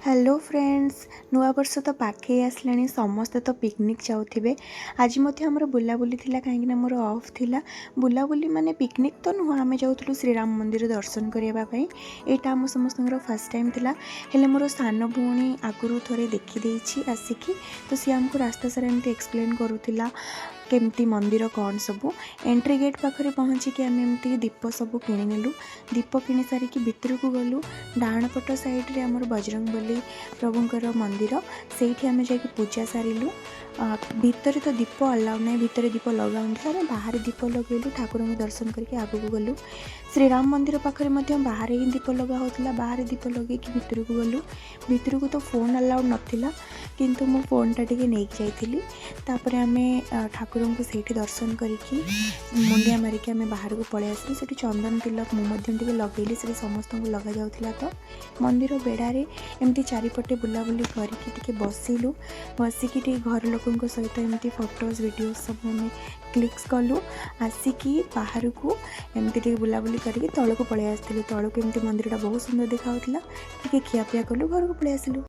Hello friends नुआ वर्ष तो पाखे आसला समस्ते तो पिकनिक जाऊे आज आमर बुलाबुली थी कहीं मोर ऑफ थिला बुलाबुली माने पिकनिक तो नुह आम जाऊँ श्रीराम मंदिर दर्शन करने यहाँ आम समस्त फास्ट टाइम थिला हेले मोर सान भौणी आगुरी थे देखी आसिकी तो सी आमको रास्ता सारा एमती एक्सप्लेन करूला केमती मंदिर कौन सब एंट्री गेट पाखे पहुँचिकी आम एमती दीप सब किणेलु दीप किणी सारिकी भितर को गलु डाण पट साइड्रे आमर बजरंगबली प्रभुंकर मंदिर से आम जा पूजा सारू भितर तो दीप अलाउ ना भितर दीप लगाऊँ आम बाहर दीप लगेलु ठाकुर को दर्शन करके आगू को गलु श्रीराम मंदिर पाखे बाहर ही दीप लगा होता बाहर दीप लगे भितर को गलु भितर को तो फोन अलाउड नाला किंतु मो फोनटा टी नहीं जाइली तापर आम ठाकुर को सही दर्शन करके मुंडिया मारिकी आम बाहर को पलि आसलु से चंदन तिलक मुझे लगेली से समस्त को लग जाऊला तो मंदिर बेड़ारे एमती चारिपटे बुलाबुली करके बसिलु बसिकी घर लोकों सहित एमती फोटोज वीडियो सब आम क्लिक्स कलु आसिकी बाहर को एमती बुलाबुली करके तौक पलि आसलु तौक एमती मंदिरटा बहुत सुंदर देखा खियापिया कलु घर को पलि आसलु।